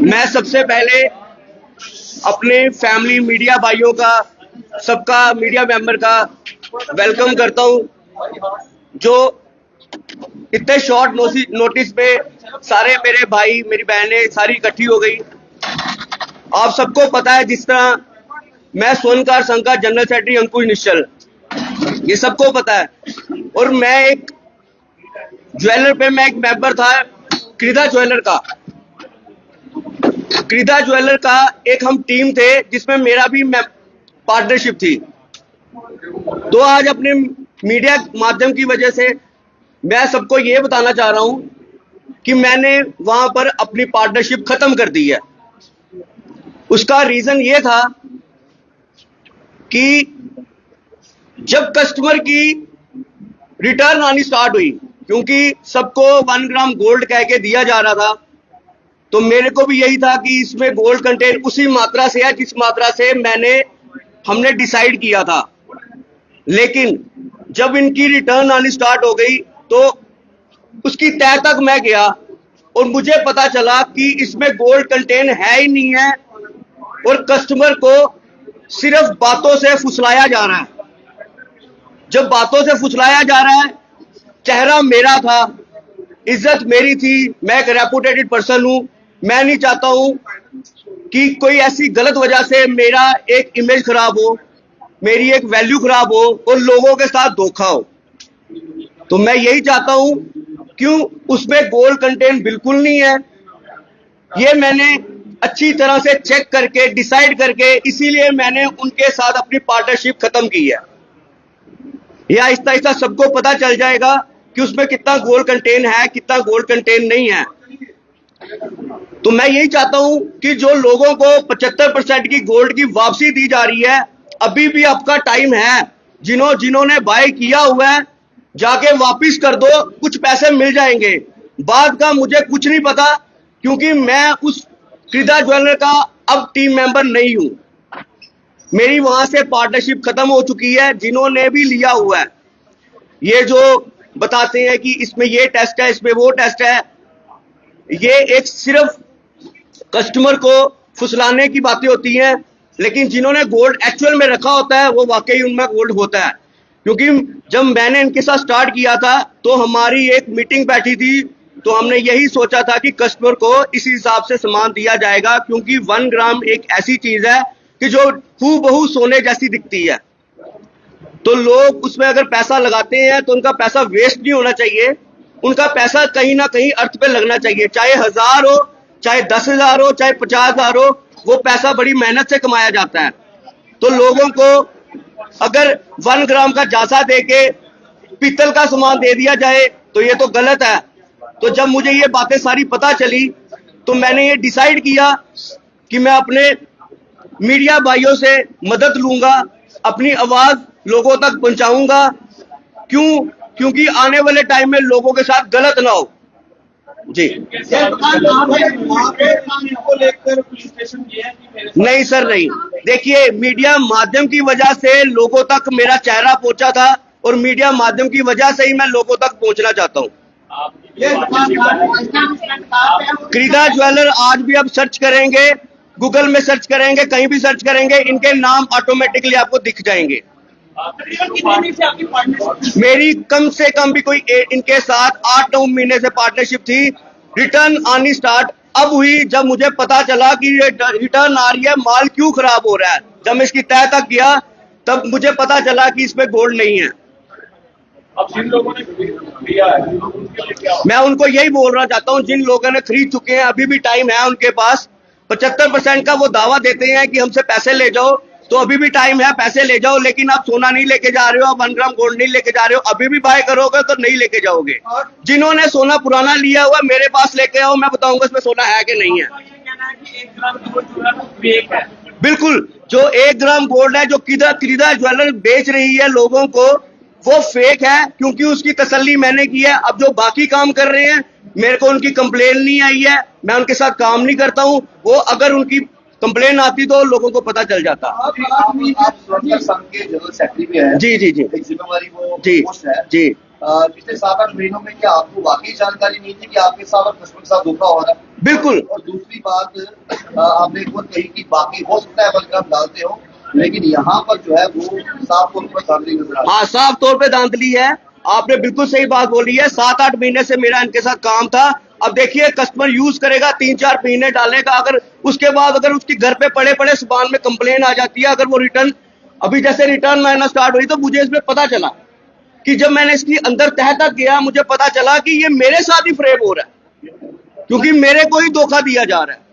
मैं सबसे पहले अपने फैमिली मीडिया भाइयों का, सबका, मीडिया मेंबर का वेलकम करता हूं, जो इतने शॉर्ट नोटिस पे सारे मेरे भाई मेरी बहनें सारी इकट्ठी हो गई। आप सबको पता है, जिस तरह मैं स्वर्णकार संघ का जनरल सेक्रेटरी अंकुश निश्चल, ये सबको पता है। और मैं एक ज्वेलर पे मैं एक मेंबर था क्रीदा ज्वेलर का। क्रीदा ज्वेलर का एक हम टीम थे जिसमें मेरा भी पार्टनरशिप थी। तो आज अपने मीडिया माध्यम की वजह से मैं सबको ये बताना चाह रहा हूं कि मैंने वहां पर अपनी पार्टनरशिप खत्म कर दी है। उसका रीजन ये था कि जब कस्टमर की रिटर्न आनी स्टार्ट हुई, क्योंकि सबको 1 ग्राम गोल्ड कह के दिया जा रहा था, तो मेरे को भी यही था कि इसमें गोल्ड कंटेंट उसी मात्रा से है जिस मात्रा से हमने डिसाइड किया था। लेकिन जब इनकी रिटर्न आनी स्टार्ट हो गई तो उसकी तह तक मैं गया और मुझे पता चला कि इसमें गोल्ड कंटेंट है ही नहीं है और कस्टमर को सिर्फ बातों से फुसलाया जा रहा है। जब बातों से फुसलाया जा रहा है, चेहरा मेरा था, इज्जत मेरी थी, मैं एक रेपुटेटेड पर्सन हूं। मैं नहीं चाहता हूं कि कोई ऐसी गलत वजह से मेरा एक इमेज खराब हो, मेरी एक वैल्यू खराब हो और लोगों के साथ धोखा हो। तो मैं यही चाहता हूं, क्यों उसमें गोल्ड कंटेंट बिल्कुल नहीं है। ये मैंने अच्छी तरह से चेक करके डिसाइड करके, इसीलिए मैंने उनके साथ अपनी पार्टनरशिप खत्म की है। यह आहिस्ता आहिस्ता सबको पता चल जाएगा कि उसमें कितना गोल्ड कंटेंट है, कितना गोल्ड कंटेंट नहीं है। तो मैं यही चाहता हूं कि जो लोगों को 75% की गोल्ड की वापसी दी जा रही है, अभी भी आपका टाइम है। जिन्होंने बाय किया हुआ है, जाके वापस कर दो, कुछ पैसे मिल जाएंगे। बाद का मुझे कुछ नहीं पता, क्योंकि मैं उस क्रीदा ज्वेलर का अब टीम मेंबर नहीं हूं। मेरी वहां से पार्टनरशिप खत्म हो चुकी है। जिन्होंने भी लिया हुआ है, ये जो बताते हैं कि इसमें ये टेस्ट है, इसमें वो टेस्ट है, ये एक सिर्फ कस्टमर को फुसलाने की बातें होती हैं। लेकिन जिन्होंने गोल्ड एक्चुअल में रखा होता है, वो वाकई उनमें गोल्ड होता है। क्योंकि जब मैंने इनके साथ स्टार्ट किया था तो हमारी एक मीटिंग बैठी थी, तो हमने यही सोचा था कि कस्टमर को इस हिसाब से सामान दिया जाएगा, क्योंकि 1 ग्राम एक ऐसी चीज है कि जो हूबहू सोने जैसी दिखती है। तो लोग उसमें अगर पैसा लगाते हैं तो उनका पैसा वेस्ट नहीं होना चाहिए, उनका पैसा कहीं ना कहीं अर्थ पे लगना चाहिए। चाहे 1000 हो, चाहे 10,000 हो, चाहे 50,000 हो, वो पैसा बड़ी मेहनत से कमाया जाता है। तो लोगों को अगर 1 ग्राम का जासा देके पीतल का सामान दे दिया जाए तो ये तो गलत है। तो जब मुझे ये बातें सारी पता चली तो मैंने ये डिसाइड किया कि मैं अपने मीडिया भाइयों से मदद लूंगा, अपनी आवाज लोगों तक पहुंचाऊंगा। क्योंकि आने वाले टाइम में लोगों के साथ गलत ना हो। जी नहीं सर, नहीं। देखिए, मीडिया माध्यम की वजह से लोगों तक मेरा चेहरा पहुंचा था और मीडिया माध्यम की वजह से ही मैं लोगों तक पहुंचना चाहता हूं। क्रीदा ज्वेलर आज भी आप सर्च करेंगे, गूगल में सर्च करेंगे, कहीं भी सर्च करेंगे, इनके नाम ऑटोमेटिकली आपको दिख जाएंगे। मेरी कम से कम भी कोई इनके साथ 8-9 महीने से पार्टनरशिप थी। रिटर्न आनी स्टार्ट अब हुई जब मुझे पता चला कि ये रिटर्न आ रही है, माल क्यों खराब हो रहा है। जब मैं इसकी तह तक गया तब मुझे पता चला कि इसमें गोल्ड नहीं है। अब जिन लोगों ने लिया है उनके लिए क्या? मैं उनको यही बोलना चाहता हूं, जिन लोगों ने खरीद चुके हैं, अभी भी टाइम है उनके पास। 75% का वो दावा देते हैं कि हमसे पैसे ले जाओ, तो अभी भी टाइम है, पैसे ले जाओ। लेकिन आप सोना नहीं लेके जा रहे हो, आप 1 ग्राम गोल्ड नहीं लेके जा रहे हो, अभी भी बाय करोगे तो नहीं लेके जाओगे। जिन्होंने सोना पुराना लिया हुआ मेरे पास लेके आओ, मैं बताऊंगा इसमें सोना है कि नहीं है। 1 ग्राम गोल्ड जो है वो फेक है। बिल्कुल, जो 1 ग्राम गोल्ड है जो क्रीदा ज्वेलर बेच रही है लोगों को, वो फेक है, क्योंकि उसकी तसल्ली मैंने की है। अब जो बाकी काम कर रहे हैं, मेरे को उनकी कंप्लेन नहीं आई है, मैं उनके साथ काम नहीं करता हूं। वो अगर उनकी कंप्लेन आती तो लोगों को पता चल जाता। आप संघ के जनरल सेक्रेटरी भी हैं। जी जी जी, जिम्मेवारी वो जी पोस्ट है। जी। पिछले 7-8 महीनों में क्या आपको वाकई जानकारी नहीं थी कि आपके साथ और कस्टमर के साथ धोखा हो रहा है? बिल्कुल। और दूसरी बात आपने एक बात कही कि बाकी हो सकता है बल्कि आप डालते हो, लेकिन यहाँ पर जो है वो साफ तौर पर धांधली नजर आ रही है। हाँ, साफ तौर पे धांधली है। आपने बिल्कुल सही बात बोली है। 7-8 महीने से मेरा इनके साथ काम था। अब देखिए कस्टमर यूज करेगा, 3-4 महीने डालेगा, अगर उसके बाद अगर उसकी घर पे पड़े पड़े सामान में कंप्लेन आ जाती है, अगर वो रिटर्न, अभी जैसे रिटर्न महीना स्टार्ट हुई तो मुझे इसमें पता चला कि जब मैंने इसकी अंदर तह तक गया, मुझे पता चला कि ये मेरे साथ ही फ्रेम हो रहा है, क्योंकि मेरे को ही धोखा दिया जा रहा है।